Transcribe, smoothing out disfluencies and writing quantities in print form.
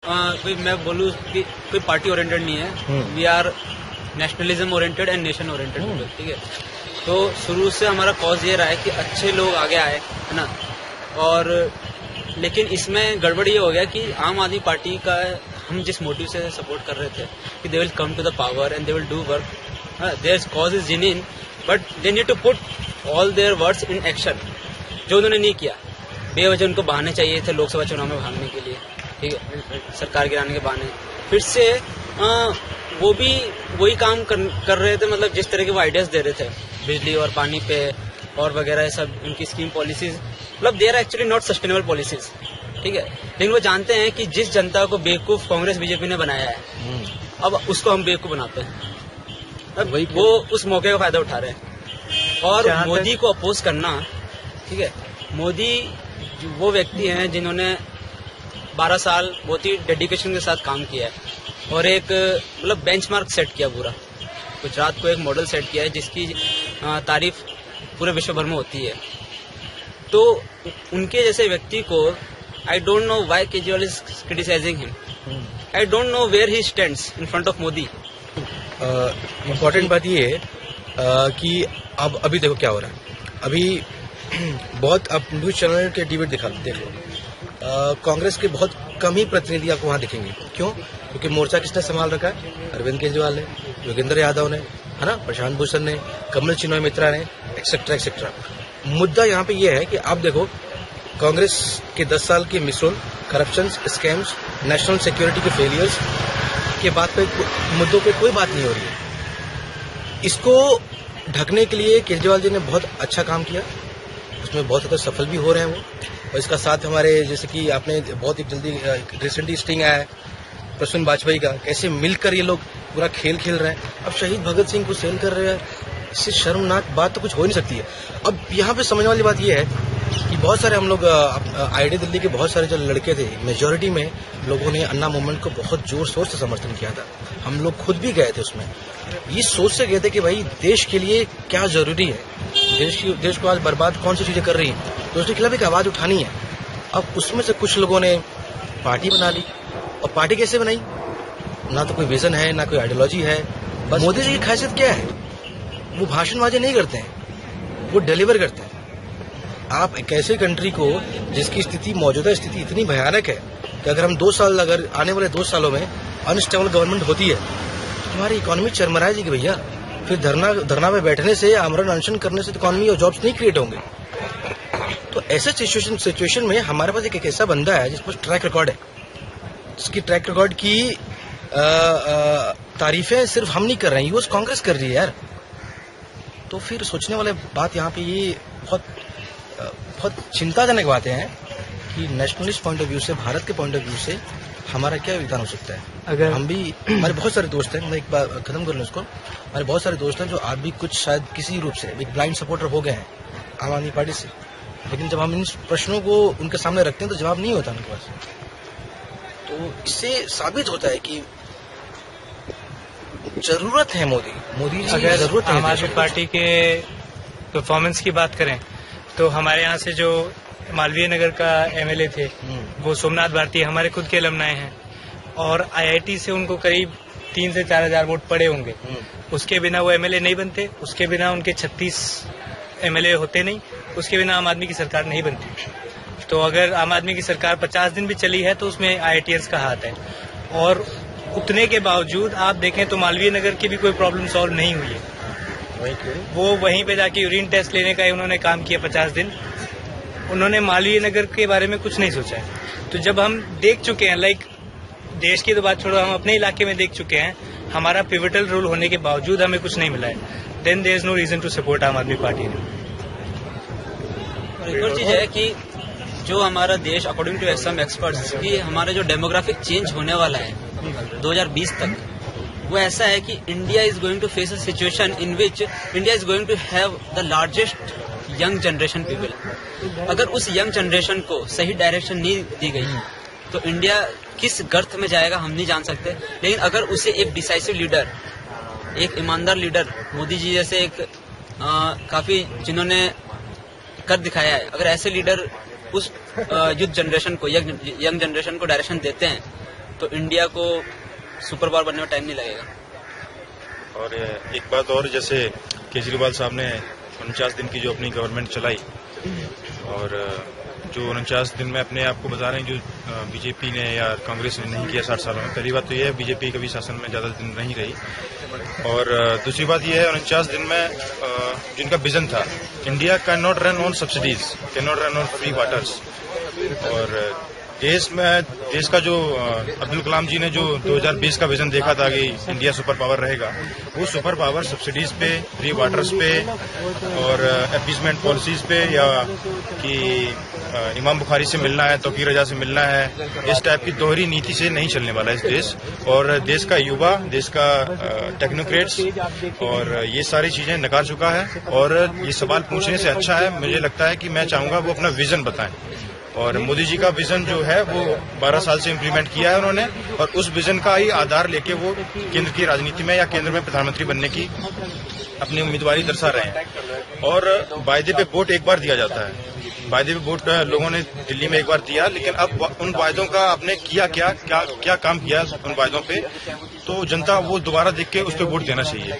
कोई मैं बोलूँ कि कोई पार्टी ओरिएंटेड नहीं है, we are nationalism oriented and nation oriented, ठीक है। तो शुरू से हमारा कॉज ये रहा है कि अच्छे लोग आगे आए, है ना। और लेकिन इसमें गड़बड़ ये हो गया कि आम आदमी पार्टी का हम जिस मोटिव से सपोर्ट कर रहे थे कि they will come to the power and they will do work, their cause is genuine, but they need to put all their words in action, जो उन्होंने नहीं किया। बेवजह उनको बहाने चाहिए थे लोकसभा चुनाव में भागने के लिए, ठीक है, सरकार गिराने के बहाने। फिर से वो भी वही काम कर रहे थे, मतलब जिस तरह के वो आइडियाज दे रहे थे बिजली और पानी पे और वगैरह सब उनकी स्कीम पॉलिसीज, मतलब they are actually not sustainable policies, ठीक है। लेकिन वो जानते हैं कि जिस जनता को बेवकूफ कांग्रेस बीजेपी ने बनाया है, अब उसको हम बेवकूफ बनाते हैं, अब वो उस मौके का फायदा उठा रहे हैं। और मोदी को अपोज करना, ठीक है, मोदी वो व्यक्ति हैं जिन्होंने 12 साल बहुत ही डेडिकेशन के साथ काम किया है और एक मतलब बेंचमार्क सेट किया पूरा, गुजरात को एक मॉडल सेट किया है जिसकी तारीफ पूरे विश्व भर में होती है। तो उनके जैसे व्यक्ति को I don't know why Kejriwal is criticising him, I don't know where he stands in front of Modi. Important बात ये है कि अब अभी देखो क्या हो रहा है। अभी बहुत अब न्यूज चैनल के डिबेट देख लो, कांग्रेस के बहुत कम ही प्रतिनिधि आपको वहां दिखेंगे। क्यों? क्योंकि मोर्चा किसने संभाल रखा है? अरविंद केजरीवाल ने, योगेंद्र यादव ने, है ना, प्रशांत भूषण ने, कमल चिन्मय मित्रा ने, एक्सेट्रा एक्सेट्रा। मुद्दा यहाँ पे ये है कि आप देखो कांग्रेस के 10 साल के मिसरोल, करप्शन, स्कैम्स, नेशनल सिक्योरिटी के फेलियर्स के बाद पे मुद्दों पे कोई बात नहीं हो रही है। इसको ढकने के लिए केजरीवाल जी ने बहुत अच्छा काम किया, उसमें बहुत ज़्यादा सफल भी हो रहे हैं वो। और इसका साथ हमारे जैसे कि आपने बहुत ही जल्दी रिसेंटली स्टिंग आया है प्रसून वाजपेयी का, कैसे मिलकर ये लोग पूरा खेल खेल रहे हैं। अब शहीद भगत सिंह को सेल कर रहे हैं, इससे शर्मनाक बात तो कुछ हो नहीं सकती है। अब यहाँ पे समझने वाली बात ये है कि बहुत सारे हम लोग आईडी दिल्ली के बहुत सारे जो लड़के थे, मेजोरिटी में लोगों ने अन्ना मूवमेंट को बहुत जोर शोर से समर्थन किया था। हम लोग खुद भी गए थे उसमें, ये सोच से गए थे कि भाई देश के लिए क्या जरूरी है, देश को आज बर्बाद कौन सी चीजें कर रही हैं, तो उसके खिलाफ एक आवाज उठानी है। अब उसमें से कुछ लोगों ने पार्टी बना ली, और पार्टी कैसे बनाई? ना तो कोई विजन है, ना कोई आइडियोलॉजी है। बस मोदी जी की खासियत क्या है? वो भाषणबाजी नहीं करते हैं, वो डिलीवर करते हैं। आप एक ऐसे कंट्री को जिसकी स्थिति, मौजूदा स्थिति इतनी भयानक है कि अगर हम 2 साल, अगर आने वाले 2 सालों में अनस्टेबल गवर्नमेंट होती है तो हमारी इकोनॉमी चरमरा जाएगी भैया। फिर धरना में बैठने से, आमरण अनशन करने से तो इकोनॉमी और जॉब्स नहीं क्रिएट होंगे। तो ऐसे सिचुएशन में हमारे पास एक ऐसा बंदा है जिसके पास ट्रैक रिकॉर्ड है, जिसकी ट्रैक रिकॉर्ड की तारीफें सिर्फ हम नहीं कर रहे हैं, यूएस कांग्रेस कर रही है यार। तो फिर सोचने वाले बात यहाँ पे ये बहुत चिंताजनक बातें हैं कि नेशनलिस्ट पॉइंट ऑफ व्यू से, भारत के पॉइंट ऑफ व्यू से हमारा क्या योगदान हो सकता है। अगर हम भी, हमारे बहुत सारे दोस्त हैं, मैं एक बार खत्म कर लूँ इसको, हमारे बहुत सारे दोस्त हैं जो आज भी कुछ शायद किसी रूप से एक ब्लाइंड सपोर्टर हो गए हैं आम आदमी पार्टी से, लेकिन जब हम इन प्रश्नों को उनके सामने रखते हैं तो जवाब नहीं होता उनके पास। तो इससे साबित होता है कि जरूरत है मोदी जी, अगर जरूरत है। आम आदमी पार्टी के परफॉर्मेंस की बात करें तो हमारे यहाँ से जो मालवीय नगर का एमएलए थे वो सोमनाथ भारती हमारे खुद के अलमनाए हैं, और आईआईटी से उनको करीब 3 से 4 हजार वोट पड़े होंगे। उसके बिना वो एमएलए नहीं बनते, उसके बिना उनके 36 एमएलए होते नहीं, उसके बिना आम आदमी की सरकार नहीं बनती। तो अगर आम आदमी की सरकार 50 दिन भी चली है तो उसमें आईआईटीएंस का हाथ है, और उतने के बावजूद आप देखें तो मालवीय नगर की भी कोई प्रॉब्लम सॉल्व नहीं हुई है। वो वहीं पे जाके यूरिन टेस्ट लेने का ही उन्होंने काम किया 50 दिन, उन्होंने मालवीय नगर के बारे में कुछ नहीं सोचा है। तो जब हम देख चुके हैं, लाइक देश की तो बात छोड़ो, हम अपने इलाके में देख चुके हैं, हमारा पिवटल रोल होने के बावजूद हमें कुछ नहीं मिला है, then there is no reason to support Aam Aadmi party ने। और एक और चीज है कि जो हमारा देश अकॉर्डिंग टू सम एक्सपर्ट्स कि हमारा जो डेमोग्राफिक चेंज होने वाला है 2020 तक, वो ऐसा है कि India is going to face a situation in which India is going to have the largest young generation people. अगर उस यंग जनरेशन को सही डायरेक्शन नहीं दी गई तो इंडिया किस गर्त में जाएगा हम नहीं जान सकते। लेकिन अगर उसे एक डिसाइसिव लीडर, एक ईमानदार लीडर, मोदी जी जैसे एक काफी जिन्होंने कर दिखाया है, अगर ऐसे लीडर उस युद्ध जनरेशन को, यंग जनरेशन को डायरेक्शन देते हैं तो इंडिया को सुपर पावर बनने में टाइम नहीं लगेगा। और एक बात और, जैसे केजरीवाल साहब ने 49 दिन की जो अपनी गवर्नमेंट चलाई, और जो 49 दिन में अपने आप को बता रहे हैं जो बीजेपी ने या कांग्रेस ने नहीं किया 60 सालों में। पहली बात तो यह है बीजेपी कभी शासन में ज्यादा दिन नहीं रही, और दूसरी बात यह है 49 दिन में जिनका विजन था, India can not run on subsidies, can not run on free waters. और देश का जो अब्दुल कलाम जी ने जो 2020 का विजन देखा था कि इंडिया सुपर पावर रहेगा, वो सुपर पावर सब्सिडीज पे, फ्री वाटर्स पे और अपीसमेंट पॉलिसीज पे, या कि इमाम बुखारी से मिलना है, तौकीर रजा से मिलना है, इस टाइप की दोहरी नीति से नहीं चलने वाला इस देश। और देश का युवा, देश का टेक्नोक्रेट्स और ये सारी चीजें नकार चुका है। और ये सवाल पूछने से अच्छा है, मुझे लगता है कि मैं चाहूंगा वो अपना विजन बताएं। और मोदी जी का विजन जो है वो 12 साल से इम्प्लीमेंट किया है उन्होंने, और उस विजन का ही आधार लेके वो केंद्र की राजनीति में या केंद्र में प्रधानमंत्री बनने की अपनी उम्मीदवारी दर्शा रहे हैं। और वायदे पे वोट एक बार दिया जाता है, वायदे पे वोट लोगों ने दिल्ली में एक बार दिया, लेकिन अब उन वायदों का आपने किया क्या काम किया उन वायदों पे, तो जनता वो दोबारा देख के उस पर वोट देना चाहिए।